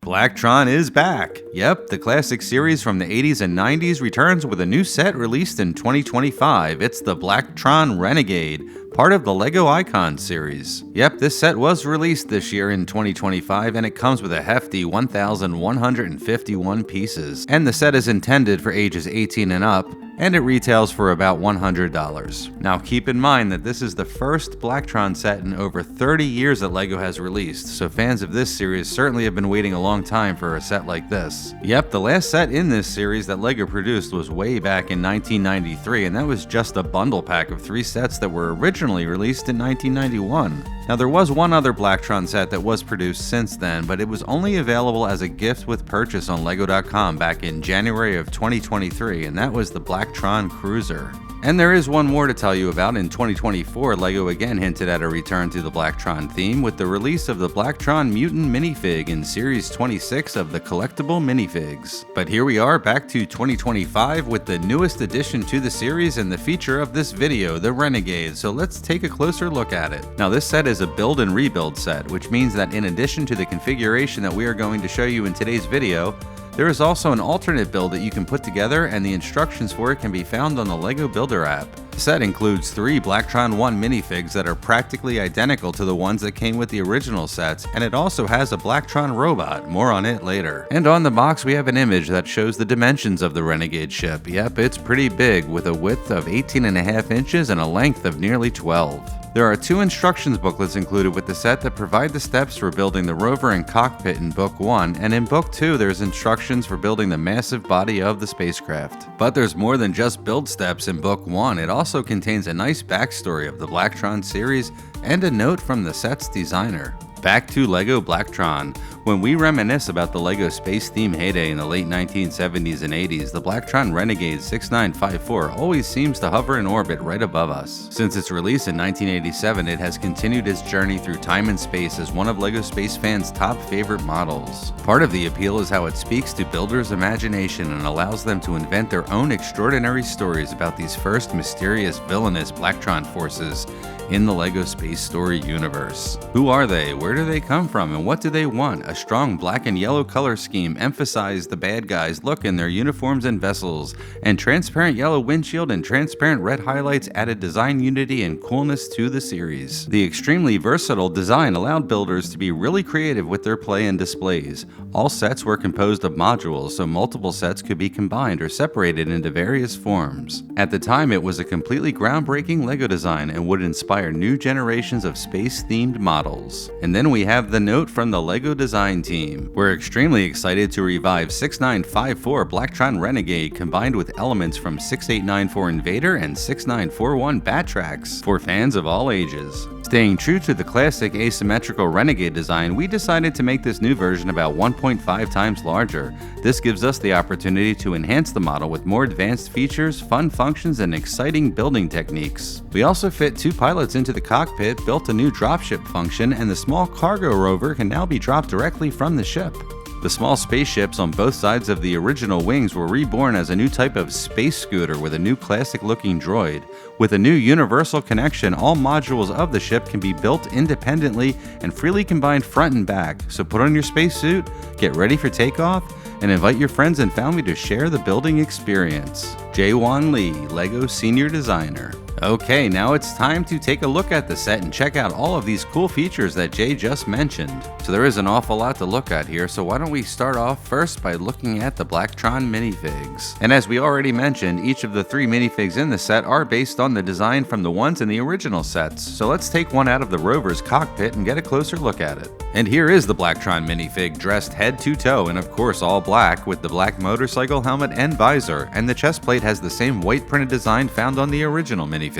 Blacktron is back! Yep, the classic series from the 80s and 90s returns with a new set released in 2025. It's the Blacktron Renegade, part of the LEGO Icon series. Yep, this set was released this year in 2025 and it comes with a hefty 1,151 pieces. And the set is intended for ages 18 and up, and it retails for about $100. Now keep in mind that this is the first Blacktron set in over 30 years that LEGO has released, so fans of this series certainly have been waiting a long time for a set like this. Yep, the last set in this series that LEGO produced was way back in 1993, and that was just a bundle pack of 3 sets that were originally released in 1991. Now there was one other Blacktron set that was produced since then, but it was only available as a gift with purchase on LEGO.com back in January of 2023, and that was the Blacktron Cruiser. And there is one more to tell you about. In 2024, LEGO again hinted at a return to the Blacktron theme with the release of the Blacktron Mutant Minifig in Series 26 of the collectible minifigs. But here we are back to 2025 with the newest addition to the series and the feature of this video, the Renegade, so let's take a closer look at it. Now this set is a build and rebuild set, which means that in addition to the configuration that we are going to show you in today's video, there is also an alternate build that you can put together, and the instructions for it can be found on the LEGO Builder app. The set includes 3 Blacktron 1 minifigs that are practically identical to the ones that came with the original sets, and it also has a Blacktron robot, more on it later. And on the box we have an image that shows the dimensions of the Renegade ship. Yep, it's pretty big, with a width of 18.5 inches and a length of nearly 12. There are 2 instructions booklets included with the set that provide the steps for building the Rover and Cockpit in Book 1, and in Book 2 there's instructions for building the massive body of the spacecraft. But there's more than just build steps in Book 1, it also contains a nice backstory of the Blacktron series and a note from the set's designer. Back to LEGO Blacktron. When we reminisce about the LEGO space theme heyday in the late 1970s and 80s, the Blacktron Renegade 6954 always seems to hover in orbit right above us. Since its release in 1987, it has continued its journey through time and space as one of LEGO space fans' top favorite models. Part of the appeal is how it speaks to builders' imagination and allows them to invent their own extraordinary stories about these first mysterious villainous Blacktron forces in the LEGO Space Story universe. Who are they? Where do they come from? And what do they want? A strong black and yellow color scheme emphasized the bad guys' look in their uniforms and vessels, and transparent yellow windshield and transparent red highlights added design unity and coolness to the series. The extremely versatile design allowed builders to be really creative with their play and displays. All sets were composed of modules, so multiple sets could be combined or separated into various forms. At the time, it was a completely groundbreaking LEGO design and would inspire new generations of space-themed models. And then we have the note from the LEGO design team. We're extremely excited to revive 6954 Blacktron Renegade combined with elements from 6894 Invader and 6941 Batrax for fans of all ages. Staying true to the classic asymmetrical Renegade design, we decided to make this new version about 1.5 times larger. This gives us the opportunity to enhance the model with more advanced features, fun functions, and exciting building techniques. We also fit 2 pilots into the cockpit, built a new dropship function, and the small cargo rover can now be dropped directly from the ship. The small spaceships on both sides of the original wings were reborn as a new type of space scooter with a new classic-looking droid. With a new universal connection, all modules of the ship can be built independently and freely combined front and back. So put on your spacesuit, get ready for takeoff, and invite your friends and family to share the building experience. Jaewon Lee, LEGO Senior Designer. Okay, now it's time to take a look at the set and check out all of these cool features that Jay just mentioned. So there is an awful lot to look at here, so why don't we start off first by looking at the Blacktron minifigs. And as we already mentioned, each of the 3 minifigs in the set are based on the design from the ones in the original sets. So let's take one out of the Rover's cockpit and get a closer look at it. And here is the Blacktron minifig dressed head to toe and of course all black with the black motorcycle helmet and visor, and the chest plate has the same white printed design found on the original minifigs.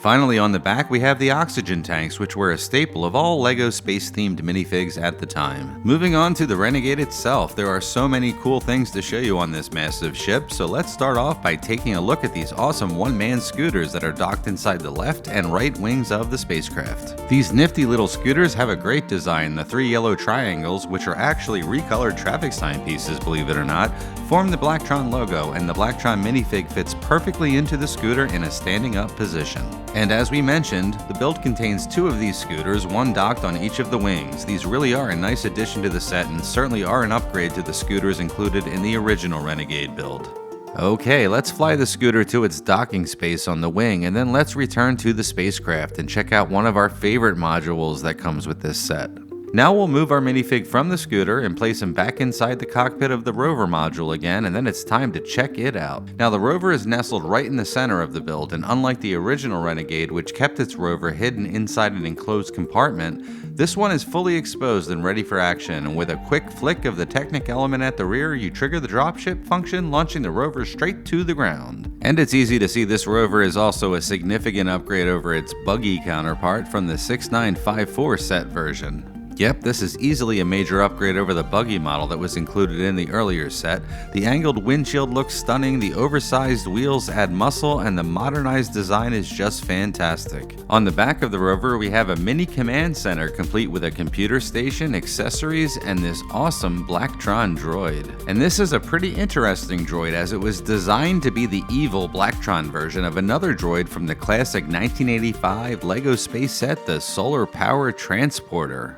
Finally, on the back we have the oxygen tanks, which were a staple of all LEGO space-themed minifigs at the time. Moving on to the Renegade itself, there are so many cool things to show you on this massive ship, so let's start off by taking a look at these awesome one-man scooters that are docked inside the left and right wings of the spacecraft. These nifty little scooters have a great design. The 3 yellow triangles, which are actually recolored traffic sign pieces, believe it or not, form the Blacktron logo, and the Blacktron minifig fits perfectly into the scooter in a standing up position. And as we mentioned, the build contains 2 of these scooters, one docked on each of the wings. These really are a nice addition to the set and certainly are an upgrade to the scooters included in the original Renegade build. Okay, let's fly the scooter to its docking space on the wing, and then let's return to the spacecraft and check out one of our favorite modules that comes with this set. Now we'll move our minifig from the scooter and place him back inside the cockpit of the Rover module again, and then it's time to check it out. Now the Rover is nestled right in the center of the build, and unlike the original Renegade, which kept its Rover hidden inside an enclosed compartment, this one is fully exposed and ready for action, and with a quick flick of the Technic element at the rear, you trigger the dropship function, launching the Rover straight to the ground. And it's easy to see this Rover is also a significant upgrade over its buggy counterpart from the 6954 set version. Yep, this is easily a major upgrade over the buggy model that was included in the earlier set. The angled windshield looks stunning, the oversized wheels add muscle, and the modernized design is just fantastic. On the back of the Rover, we have a mini command center complete with a computer station, accessories, and this awesome Blacktron droid. And this is a pretty interesting droid as it was designed to be the evil Blacktron version of another droid from the classic 1985 LEGO space set, the Solar Power Transporter.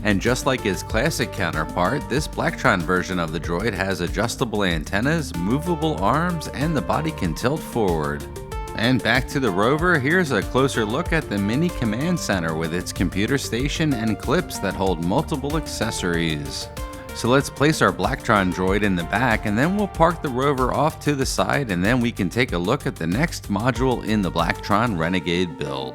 And just like its classic counterpart, this Blacktron version of the droid has adjustable antennas, movable arms, and the body can tilt forward. And back to the Rover, here's a closer look at the mini command center with its computer station and clips that hold multiple accessories. So let's place our Blacktron droid in the back, and then we'll park the Rover off to the side, and then we can take a look at the next module in the Blacktron Renegade build.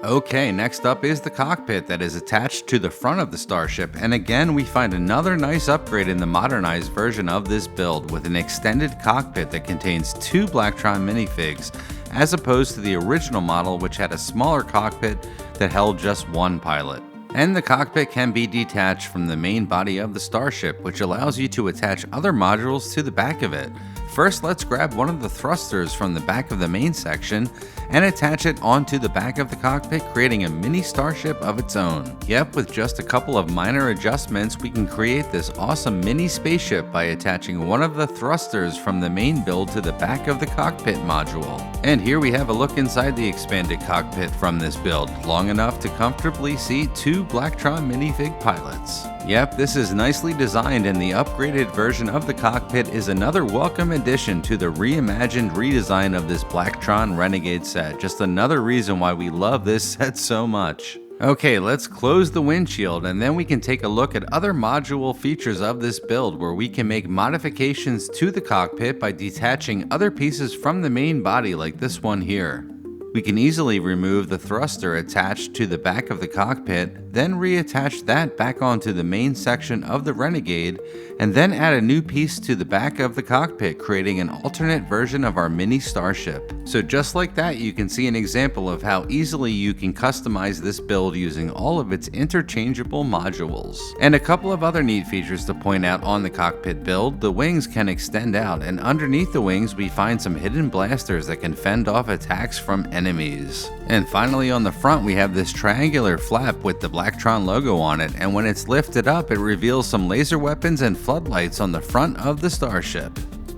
Okay, next up is the cockpit that is attached to the front of the Starship, and again we find another nice upgrade in the modernized version of this build with an extended cockpit that contains 2 Blacktron minifigs, as opposed to the original model which had a smaller cockpit that held just 1 pilot. And the cockpit can be detached from the main body of the Starship, which allows you to attach other modules to the back of it. First, let's grab one of the thrusters from the back of the main section and attach it onto the back of the cockpit, creating a mini starship of its own. Yep, with just a couple of minor adjustments, we can create this awesome mini spaceship by attaching one of the thrusters from the main build to the back of the cockpit module. And here we have a look inside the expanded cockpit from this build, long enough to comfortably see 2 Blacktron minifig pilots. Yep, this is nicely designed, and the upgraded version of the cockpit is another welcome addition to the reimagined redesign of this Blacktron Renegade set. Just another reason why we love this set so much. Okay, let's close the windshield, and then we can take a look at other module features of this build where we can make modifications to the cockpit by detaching other pieces from the main body like this one here. We can easily remove the thruster attached to the back of the cockpit, then reattach that back onto the main section of the Renegade, and then add a new piece to the back of the cockpit, creating an alternate version of our mini starship. So just like that, you can see an example of how easily you can customize this build using all of its interchangeable modules. And a couple of other neat features to point out on the cockpit build: the wings can extend out, and underneath the wings we find some hidden blasters that can fend off attacks from enemies. And finally, on the front we have this triangular flap with the Blacktron logo on it, and when it's lifted up it reveals some laser weapons and floodlights on the front of the starship.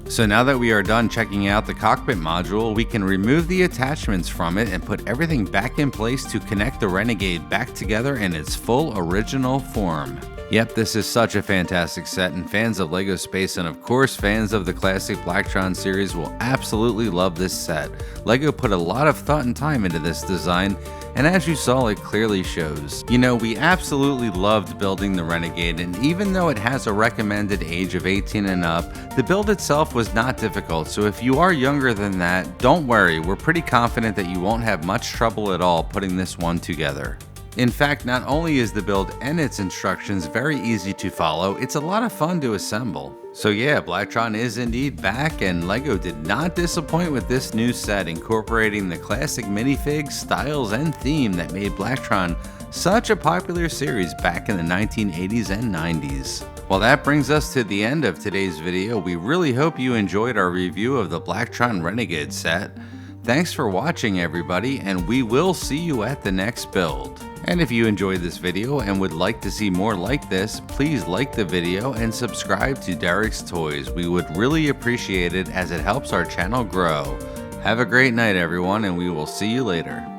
So now that we are done checking out the cockpit module, we can remove the attachments from it and put everything back in place to connect the Renegade back together in its full original form. Yep, this is such a fantastic set, and fans of LEGO Space and of course fans of the classic Blacktron series will absolutely love this set. LEGO put a lot of thought and time into this design, and as you saw, it clearly shows. You know, we absolutely loved building the Renegade, and even though it has a recommended age of 18 and up, the build itself was not difficult, so if you are younger than that, don't worry, we're pretty confident that you won't have much trouble at all putting this one together. In fact, not only is the build and its instructions very easy to follow, it's a lot of fun to assemble. So yeah, Blacktron is indeed back, and LEGO did not disappoint with this new set, incorporating the classic minifigs, styles, and theme that made Blacktron such a popular series back in the 1980s and 90s. Well, that brings us to the end of today's video. We really hope you enjoyed our review of the Blacktron Renegade set. Thanks for watching, everybody, and we will see you at the next build. And if you enjoyed this video and would like to see more like this, please like the video and subscribe to Derek's Toys. We would really appreciate it as it helps our channel grow. Have a great night, everyone, and we will see you later.